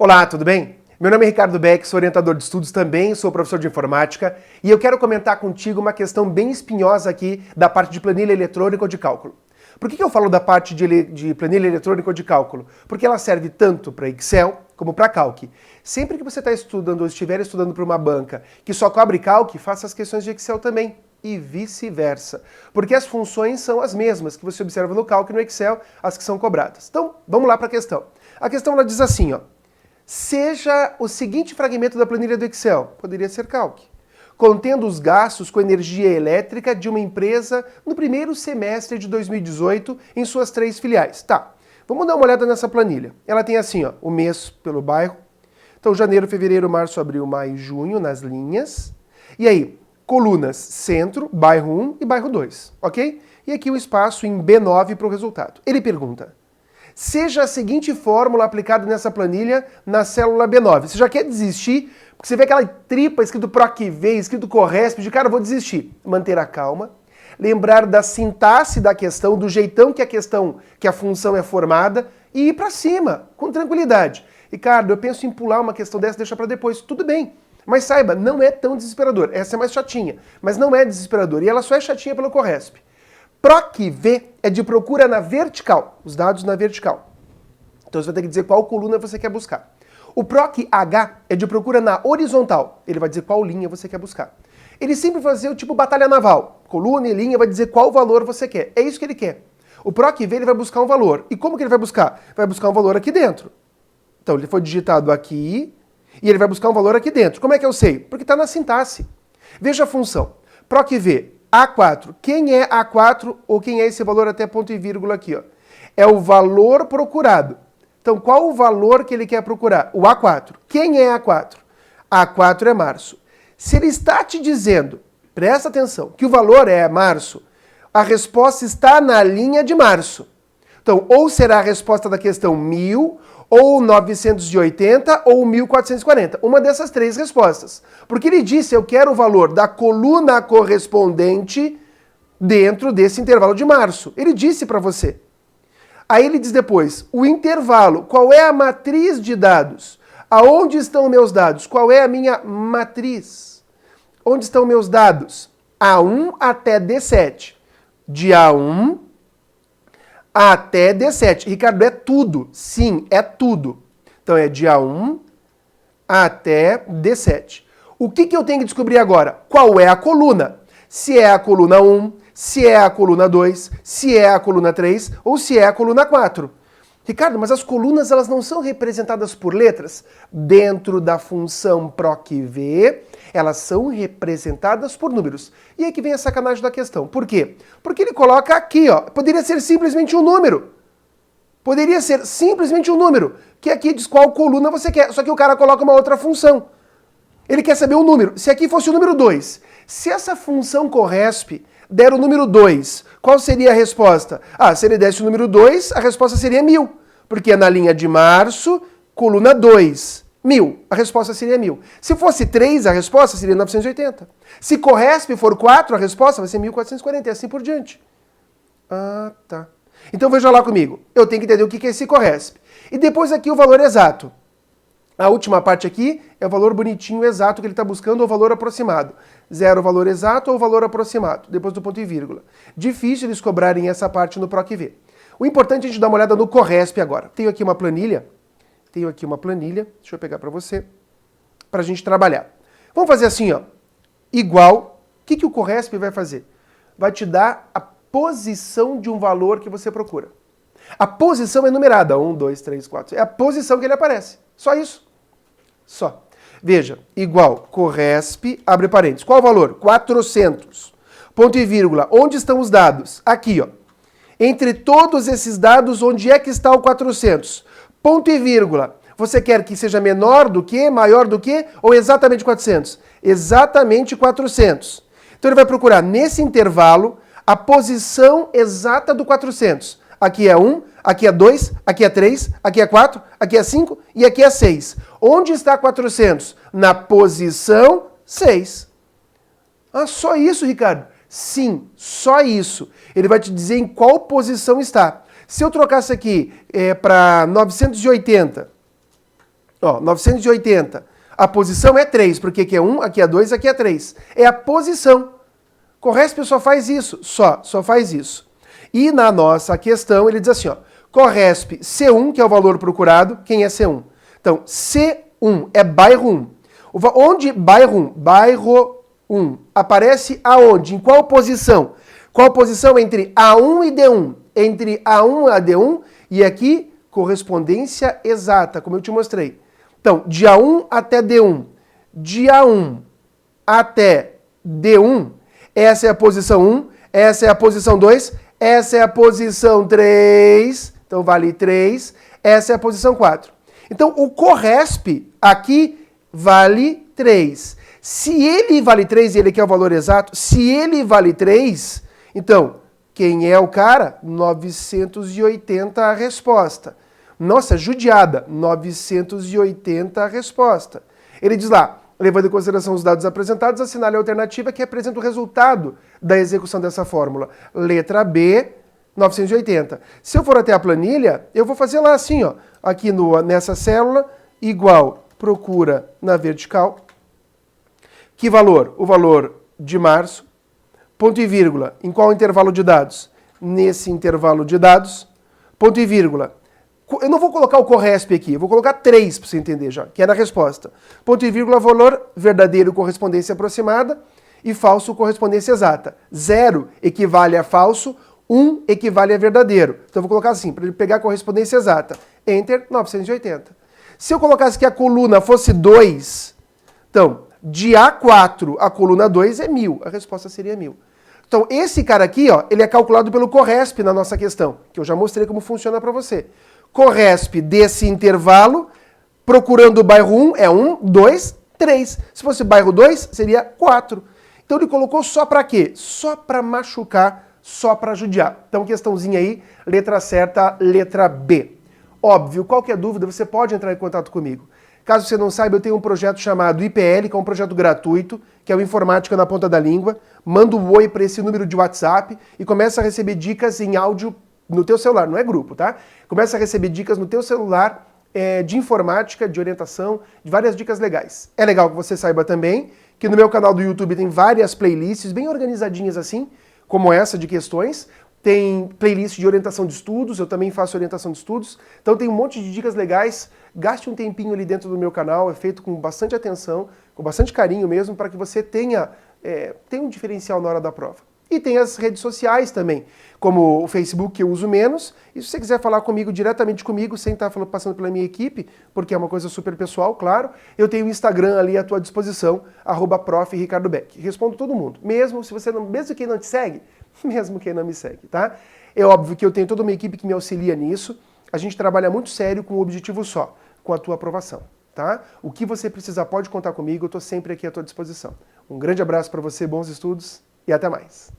Olá, tudo bem? Meu nome é Ricardo Beck, sou orientador de estudos também, sou professor de informática e eu quero comentar contigo uma questão bem espinhosa aqui da parte de planilha eletrônica ou de cálculo. Por que eu falo da parte de planilha eletrônica ou de cálculo? Porque ela serve tanto para Excel como para Calc. Sempre que você está estudando ou estiver estudando para uma banca que só cobre Calc, faça as questões de Excel também. E vice-versa. Porque as funções são as mesmas que você observa no Calc e no Excel, as que são cobradas. Então, vamos lá para a questão. A questão ela diz assim, ó. Seja o seguinte fragmento da planilha do Excel, poderia ser Calc, contendo os gastos com energia elétrica de uma empresa no primeiro semestre de 2018 em suas 3 filiais. Tá, vamos dar uma olhada nessa planilha. Ela tem assim, ó, o mês pelo bairro. Então, janeiro, fevereiro, março, abril, maio, junho, nas linhas. E aí, colunas centro, bairro 1 e bairro 2, ok? E aqui o espaço em B9 para o resultado. Ele pergunta: seja a seguinte fórmula aplicada nessa planilha na célula B9. Você já quer desistir? Porque você vê aquela tripa escrito PROC-V, escrito Corresp, de cara, eu vou desistir. Manter a calma, lembrar da sintaxe da questão, do jeitão que a função é formada e ir para cima, com tranquilidade. Ricardo, eu penso em pular uma questão dessa, deixa para depois. Tudo bem, mas saiba, não é tão desesperador. Essa é mais chatinha, mas não é desesperador. E ela só é chatinha pelo Corresp. PROC-V é de procura na vertical, os dados na vertical. Então você vai ter que dizer qual coluna você quer buscar. O PROC-H é de procura na horizontal, ele vai dizer qual linha você quer buscar. Ele sempre vai fazer o tipo batalha naval, coluna e linha vai dizer qual valor você quer, é isso que ele quer. O PROC-V ele vai buscar um valor, e como que ele vai buscar? Vai buscar um valor aqui dentro. Então ele foi digitado aqui, e ele vai buscar um valor aqui dentro. Como é que eu sei? Porque está na sintaxe. Veja a função, PROC-V, A4. Quem é A4 ou quem é esse valor até ponto e vírgula aqui? Ó? É o valor procurado. Então, qual o valor que ele quer procurar? O A4. Quem é A4? A4 é março. Se ele está te dizendo, presta atenção, que o valor é março, a resposta está na linha de março. Então, ou será a resposta da questão 1000, ou 980, ou 1440. Uma dessas 3 respostas. Porque ele disse, eu quero o valor da coluna correspondente dentro desse intervalo de março. Ele disse para você. Aí ele diz depois, o intervalo, qual é a matriz de dados? Aonde estão meus dados? Qual é a minha matriz? Onde estão meus dados? A1 até D7. De A1 até D7. Ricardo, é tudo. Sim, é tudo. Então é de A1 até D7. O que eu tenho que descobrir agora? Qual é a coluna? Se é a coluna 1, se é a coluna 2, se é a coluna 3 ou se é a coluna 4. Ricardo, mas as colunas elas não são representadas por letras? Dentro da função PROC-V, elas são representadas por números. E aí que vem a sacanagem da questão. Por quê? Porque ele coloca aqui, ó, poderia ser simplesmente um número. Poderia ser simplesmente um número, que aqui diz qual coluna você quer, só que o cara coloca uma outra função. Ele quer saber o número. Se aqui fosse o número 2, se essa função Corresp der o número 2, qual seria a resposta? Se ele desse o número 2, a resposta seria 1000, porque é na linha de março, coluna 2, 1000. A resposta seria 1000. Se fosse 3, a resposta seria 980. Se Corresp for 4, a resposta vai ser 1440 e assim por diante. Tá. Então veja lá comigo. Eu tenho que entender o que é esse Corresp. E depois aqui o valor exato. A última parte aqui é o valor bonitinho exato que ele está buscando, ou o valor aproximado. 0 o valor exato ou o valor aproximado, depois do ponto e vírgula. Difícil eles cobrarem essa parte no PROC-V. O importante é a gente dar uma olhada no Corresp agora. Tenho aqui uma planilha, deixa eu pegar para você, para a gente trabalhar. Vamos fazer assim, ó, igual, o que o Corresp vai fazer? Vai te dar a posição de um valor que você procura. A posição é numerada, 1, 2, 3, 4, é a posição que ele aparece, só isso. Só. Veja, igual, Corresp, abre parênteses. Qual o valor? 400. Ponto e vírgula. Onde estão os dados? Aqui, ó. Entre todos esses dados, onde é que está o 400? Ponto e vírgula. Você quer que seja menor do que, maior do que, ou exatamente 400? Exatamente 400. Então ele vai procurar nesse intervalo a posição exata do 400. Aqui é 1, aqui é 2, aqui é 3, aqui é 4, aqui é 5 e aqui é 6. Onde está 400? Na posição 6. Só isso, Ricardo? Sim, só isso. Ele vai te dizer em qual posição está. Se eu trocasse aqui para 980 Ó, 980. A posição é 3, porque aqui é 1, aqui é 2, aqui é 3. É a posição. Corresp só faz isso, só faz isso. E na nossa questão ele diz assim, ó, Corresp C1, que é o valor procurado, quem é C1? Então, C1 é bairro 1. Onde bairro 1? Bairro 1 aparece aonde? Em qual posição? Qual posição entre A1 e D1? Entre A1 e D1 e aqui correspondência exata, como eu te mostrei. Então, de A1 até D1, de A1 até D1, essa é a posição 1, essa é a posição 2, essa é a posição 3, então vale 3, essa é a posição 4. Então, o Corresp aqui vale 3. Se ele vale 3, ele quer o valor exato, se ele vale 3, então, quem é o cara? 980 a resposta. Nossa, judiada, 980 a resposta. Ele diz lá, levando em consideração os dados apresentados, assinale a alternativa que apresenta o resultado da execução dessa fórmula. Letra B, 980. Se eu for até a planilha, eu vou fazer lá assim, ó, aqui nessa célula, igual procura na vertical. Que valor? O valor de março. Ponto e vírgula. Em qual intervalo de dados? Nesse intervalo de dados. Ponto e vírgula. Eu não vou colocar o Corresp aqui, eu vou colocar 3 para você entender já, que é na resposta. Ponto e vírgula, valor verdadeiro, correspondência aproximada, e falso, correspondência exata. 0 equivale a falso, 1 equivale a verdadeiro. Então eu vou colocar assim, para ele pegar a correspondência exata. Enter, 980. Se eu colocasse que a coluna fosse 2, então, de A4 a coluna 2 é 1000, a resposta seria 1000. Então, esse cara aqui, ó, ele é calculado pelo Corresp na nossa questão, que eu já mostrei como funciona para você. Corresp desse intervalo, procurando o bairro 1, é 1, 2, 3. Se fosse bairro 2, seria 4. Então ele colocou só para quê? Só para machucar, só para judiar. Então questãozinha aí, letra certa, letra B. Óbvio, qualquer dúvida você pode entrar em contato comigo. Caso você não saiba, eu tenho um projeto chamado IPL, que é um projeto gratuito, que é o Informática na Ponta da Língua. Manda um oi para esse número de WhatsApp e começa a receber dicas em áudio no teu celular, não é grupo, tá? Começa a receber dicas no teu celular de informática, de orientação, de várias dicas legais. É legal que você saiba também que no meu canal do YouTube tem várias playlists bem organizadinhas assim, como essa de questões. Tem playlist de orientação de estudos, eu também faço orientação de estudos. Então tem um monte de dicas legais. Gaste um tempinho ali dentro do meu canal, é feito com bastante atenção, com bastante carinho mesmo, para que você tenha um diferencial na hora da prova. E tem as redes sociais também, como o Facebook, que eu uso menos. E se você quiser falar comigo, diretamente comigo, sem estar passando pela minha equipe, porque é uma coisa super pessoal, claro, eu tenho o Instagram ali à tua disposição, @prof. Ricardo Beck. Respondo todo mundo, mesmo quem não te segue, mesmo quem não me segue, tá? É óbvio que eu tenho toda uma equipe que me auxilia nisso. A gente trabalha muito sério com um objetivo só, com a tua aprovação, tá? O que você precisar pode contar comigo, eu estou sempre aqui à tua disposição. Um grande abraço para você, bons estudos e até mais.